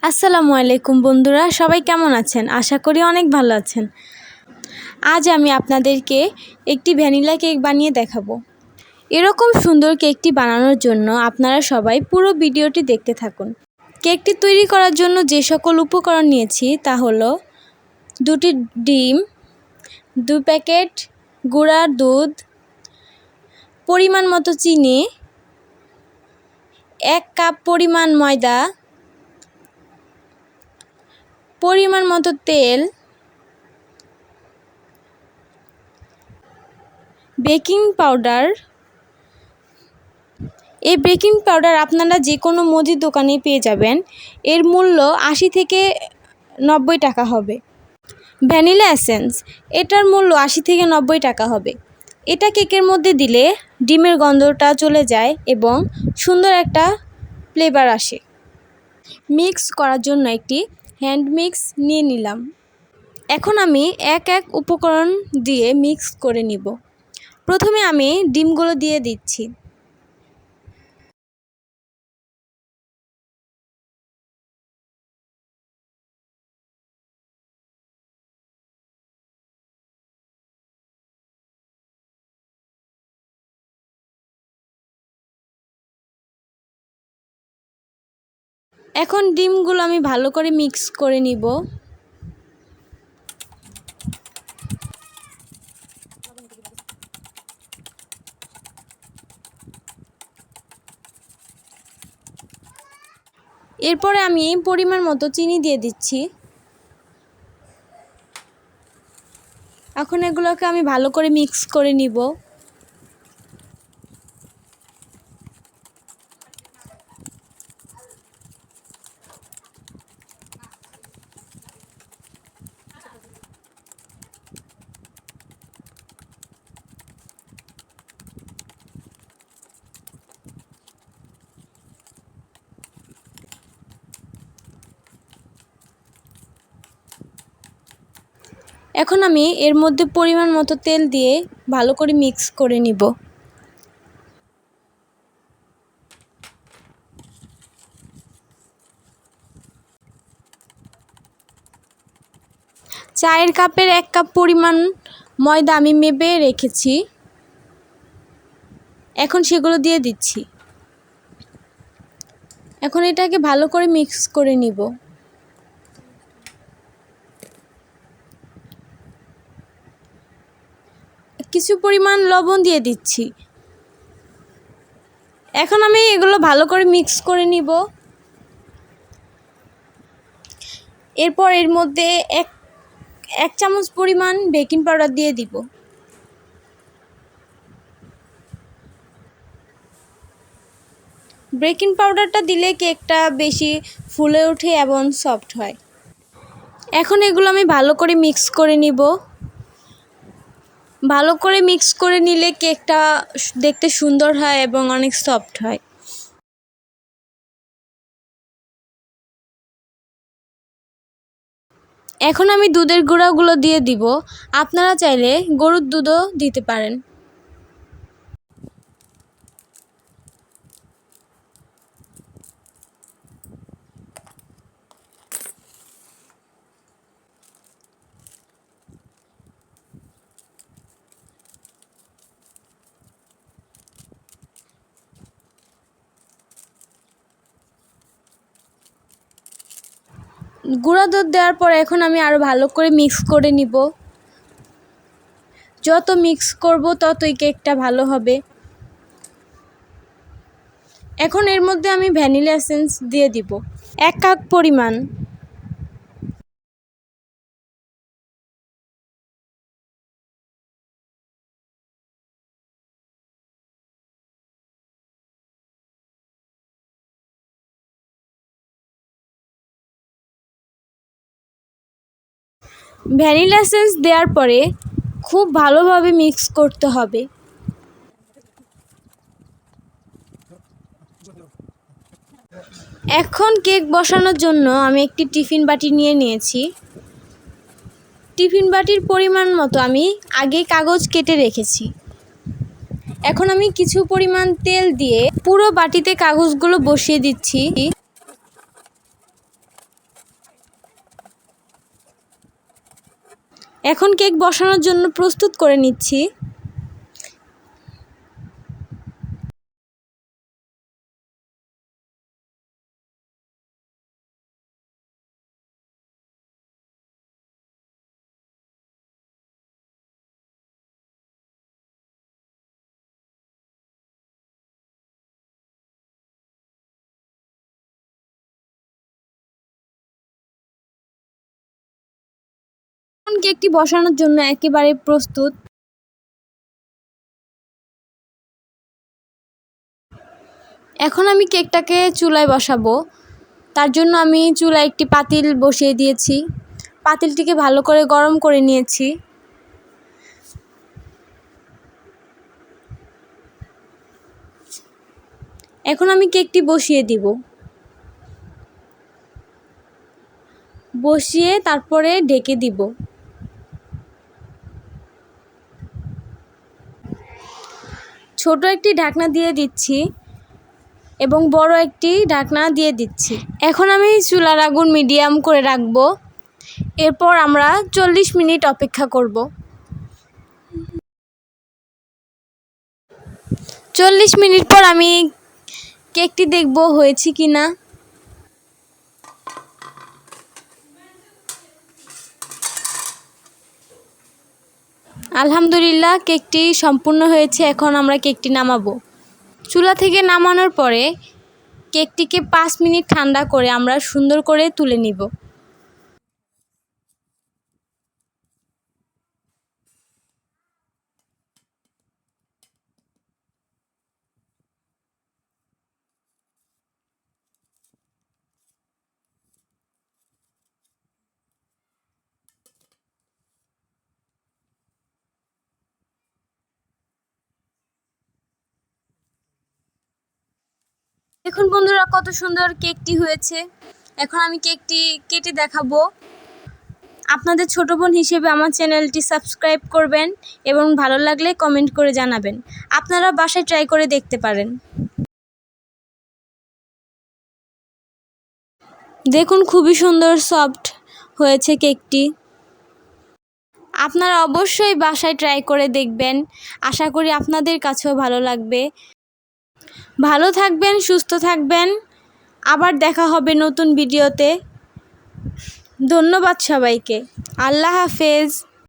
আসসালামু আলাইকুম বন্ধুরা, সবাই কেমন আছেন? আশা করি অনেক ভালো আছেন। আজ আমি আপনাদেরকে একটি ভ্যানিলা কেক বানিয়ে দেখাবো। এরকম সুন্দর কেকটি বানানোর জন্য আপনারা সবাই পুরো ভিডিওটি দেখতে থাকুন। কেকটি তৈরি করার জন্য যে সকল উপকরণ নিয়েছি তা হলো 2টি ডিম, 2 প্যাকেট গুঁড়ার দুধ, পরিমাণ মতো চিনি, 1 কাপ পরিমাণ ময়দা, পরিমাণ মতো তেল, বেকিং পাউডার। এই বেকিং পাউডার আপনারা যে কোনো মুদির দোকানে পেয়ে যাবেন। এর মূল্য 80 থেকে 90 টাকা হবে। ভ্যানিলা এসেন্স, এটার মূল্য 80 থেকে 90 টাকা হবে। এটা কেকের মধ্যে দিলে ডিমের গন্ধটা চলে যায় এবং সুন্দর একটা ফ্লেভার আসে। মিক্স করার জন্য একটি হ্যান্ড মিক্স নিয়ে নিলাম। এখন আমি এক এক উপকরণ দিয়ে মিক্স করে নিব। প্রথমে আমি ডিমগুলো দিয়ে দিচ্ছি। এখন ডিমগুলো আমি ভালো করে মিক্স করে নিব। এরপরে আমি পরিমাণ মতো চিনি দিয়ে দিচ্ছি। এখন এগুলোকে আমি ভালো করে মিক্স করে নিব। এখন আমি এর মধ্যে পরিমাণ মতো তেল দিয়ে ভালো করে মিক্স করে নিব। চায়ের কাপের 1 কাপ পরিমাণ ময়দা আমি মেপে রেখেছি। এখন সেগুলো দিয়ে দিচ্ছি। এখন এটাকে ভালো করে মিক্স করে নিব। কিছু পরিমাণ লবণ দিয়ে দিচ্ছি। এখন আমি এগুলো ভালো করে মিক্স করে নিব। এরপর এর মধ্যে এক চামচ পরিমাণ বেকিং পাউডার দিয়ে দিব। বেকিং পাউডারটা দিলে কেকটা বেশি ফুলে ওঠে এবং সফট হয়। এখন এগুলো আমি ভালো করে মিক্স করে নিব। ভালো করে মিক্স করে নিলে কেকটা দেখতে সুন্দর হয় এবং অনেক সফট হয়। এখন আমি দুধের গুঁড়াগুলো দিয়ে দিব। আপনারা চাইলে গরুর দুধও দিতে পারেন। গুঁড়া দুধ দেওয়ার পর এখন আমি আরও ভালো করে মিক্স করে নিব। যত মিক্স করব ততই কেকটা ভালো হবে। এখন এর মধ্যে আমি ভ্যানিলা এসেন্স দিয়ে দিব 1 কাপ পরিমাণ। ভ্যানিলা এসেন্স দেওয়ার পরে খুব ভালোভাবে মিক্স করতে হবে। এখন কেক বসানোর জন্য আমি একটি টিফিন বাটি নিয়ে নিয়েছি। টিফিন বাটির পরিমাণ মতো আমি আগেই কাগজ কেটে রেখেছি। এখন আমি কিছু পরিমাণ তেল দিয়ে পুরো বাটিতে কাগজগুলো বসিয়ে দিচ্ছি। এখন কেক বসানোর জন্য প্রস্তুত করে নিচ্ছি। এখন কেকটি বসানোর জন্য একেবারে প্রস্তুত। এখন আমি কেকটাকে চুলায় বসাবো। তার জন্য আমি চুলায় একটি পাতিল বসিয়ে দিয়েছি। পাতিলটিকে ভালো করে গরম করে নিয়েছি। এখন আমি কেকটি বসিয়ে দিব। বসিয়ে তারপরে ঢেকে দিব। ছোট একটি ঢাকনা দিয়ে দিচ্ছি এবং বড় একটি ঢাকনা দিয়ে দিচ্ছি। এখন আমি চুলার আগুন মিডিয়াম করে রাখব। এরপর আমরা 40 মিনিট অপেক্ষা করব। 40 মিনিট পর আমি কেকটি দেখব হয়েছে কিনা। আলহামদুলিল্লাহ, কেকটি সম্পূর্ণ হয়েছে। এখন আমরা কেকটি নামাবো। চুলা থেকে নামানোর পরে কেকটিকে 5 মিনিট ঠান্ডা করে আমরা সুন্দর করে তুলে নিব। দেখুন বন্ধুরা, কত সুন্দর কেকটি হয়েছে। এখন আমি কেকটি কেটে দেখাবো। আপনাদের ছোট বোন হিসেবে আমার চ্যানেলটি সাবস্ক্রাইব করবেন এবং ভালো লাগলে কমেন্ট করে জানাবেন। আপনারা বাসায় ট্রাই করে দেখতে পারেন। দেখুন খুবই সুন্দর সফট হয়েছে কেকটি। আপনারা অবশ্যই বাসায় ট্রাই করে দেখবেন। আশা করি আপনাদের কাছেও ভালো লাগবে। ভালো থাকবেন, সুস্থ থাকবেন। আবার দেখা হবে নতুন ভিডিওতে। ধন্যবাদ সবাইকে। আল্লাহ হাফেজ।